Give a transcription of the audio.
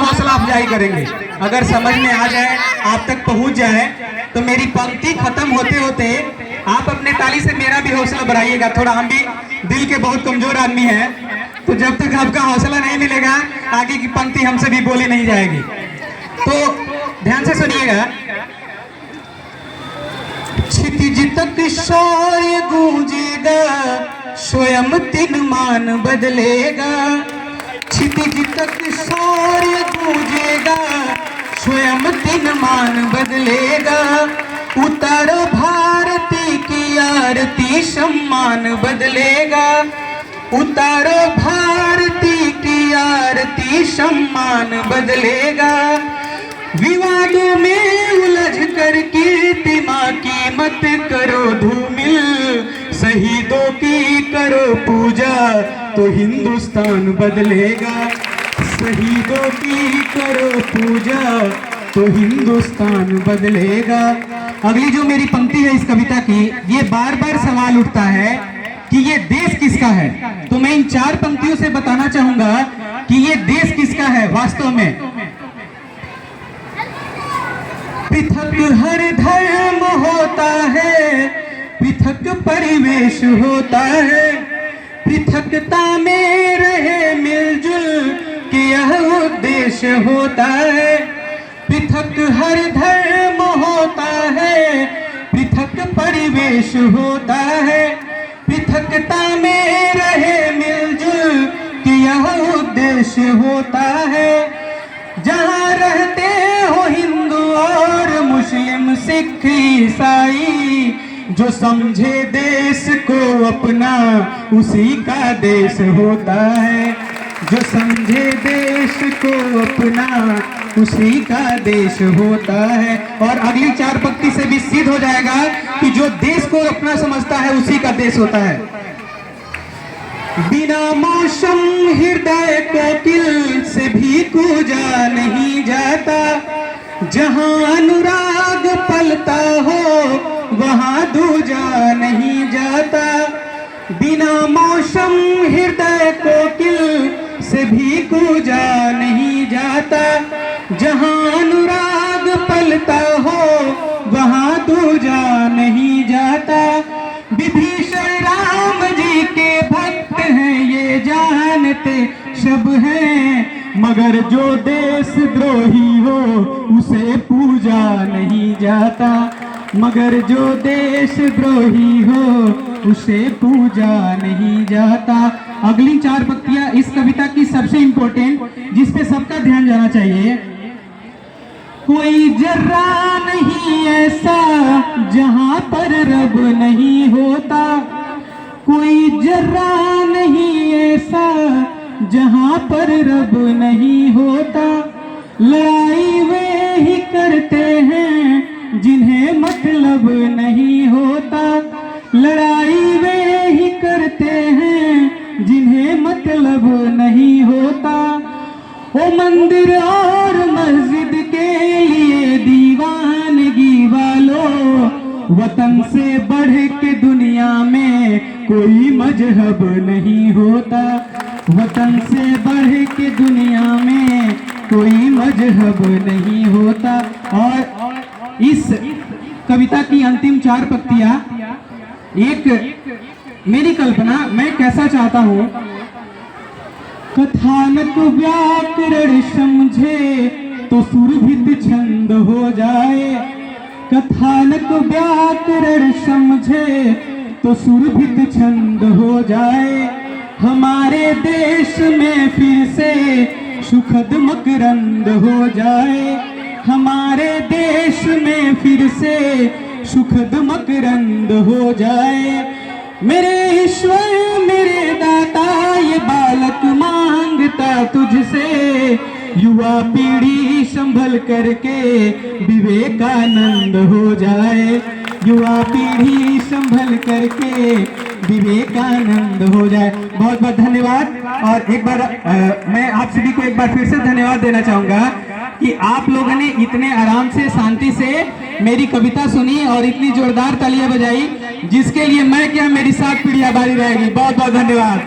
हौसला अफजाई करेंगे। अगर समझ में आ जाए, आप तक पहुंच जाए, तो मेरी पंक्ति खत्म होते होते आप अपने ताली से मेरा भी हौसला बढ़ाइएगा। थोड़ा हम भी दिल के बहुत कमजोर आदमी हैं, तो जब तक आपका हौसला नहीं मिलेगा आगे की पंक्ति हमसे भी बोली नहीं जाएगी। तो ध्यान से सुनिएगा। क्षितिज तक शौर्य गूंजेगा, स्वयं तिन मान बदलेगा। क्षितिज तक शौर्य गूंजेगा, स्वयं तिन मान बदलेगा। उतारो भारती की आरती, सम्मान बदलेगा। उतारो भारती की आरती, सम्मान बदलेगा। विवादों में उलझ कर कीर्ति मां की मत करो धूमिल। शहीदों की करो पूजा, तो हिंदुस्तान बदलेगा। शहीदों की करो पूजा, तो हिंदुस्तान बदलेगा। अगली जो मेरी पंक्ति है इस कविता की, ये बार बार सवाल उठता है कि ये देश किसका है। तो मैं इन 4 पंक्तियों से बताना चाहूंगा कि ये देश किसका है वास्तव में। पृथक हर धर्म होता है, पृथक परिवेश होता है। पृथकता में रहे मिलजुल के यह उद्देश्य होता है। पृथक हर धर्म होता है, पृथक परिवेश होता है। पृथकता में रहे मिलजुल के यह उद्देश्य होता है। जहाँ रहते हो हिंदू और मुस्लिम सिख ईसाई, जो समझे देश को अपना उसी का देश होता है। जो समझे देश को अपना उसी का देश होता है। और अगली 4 पंक्ति से भी सिद्ध हो जाएगा कि जो देश को अपना समझता है उसी का देश होता है। बिना मौसम हृदय कोकिल से भी कूजा नहीं जाता। जहां अनुराग पलता हो वहां दूजा नहीं जाता। बिना मौसम हृदय कोकिल से भी कूजा नहीं जाता। जहां अनुराग पलता हो वहां दूजा नहीं जाता। विभीषण राम जी के भक्त हैं ये जानते सब हैं, मगर जो देशद्रोही हो उसे पूजा नहीं जाता। मगर जो देशद्रोही हो उसे पूजा नहीं जाता। अगली 4 पंक्तियां इस कविता की सबसे इंपॉर्टेंट, जिसपे सबका ध्यान जाना चाहिए। कोई जर्रा नहीं ऐसा जहां पर रब नहीं होता। कोई जर्रा नहीं ऐसा जहां पर रब नहीं होता। लड़ाई वे ही करते हैं जिन्हें मतलब नहीं होता। लड़ाई वे ही करते हैं जिन्हें मतलब नहीं होता। ओ मंदिर और मस्जिद के लिए दीवानगी वालों, वतन से बढ़ के दुनिया में कोई मजहब नहीं होता। वतन से बढ़ के दुनिया में कोई मजहब नहीं होता। और इस कविता की अंतिम 4 पंक्तियां, एक मेरी कल्पना, मैं कैसा चाहता हूं। कथानक व्याकरण समझे तो सुरभित छंद हो जाए। कथानक व्याकरण समझे तो सुरभित छंद हो जाए। हमारे देश में फिर से सुखद मकरंद हो जाए। हमारे देश में फिर से सुखद मकरंद हो जाए। मेरे ईश्वर मेरे दाता ये बालक मांगता तुझसे, युवा पीढ़ी संभल करके विवेकानंद हो जाए। युवा पीढ़ी संभल करके विवेकानंद हो जाए। बहुत बहुत धन्यवाद। और एक बार मैं आप सभी को एक बार फिर से धन्यवाद देना चाहूंगा कि आप लोगों ने इतने आराम से शांति से मेरी कविता सुनी और इतनी जोरदार तालियां बजाई, जिसके लिए मैं क्या मेरी 7 पीढ़ी आभारी रहेगी। बहुत बहुत धन्यवाद।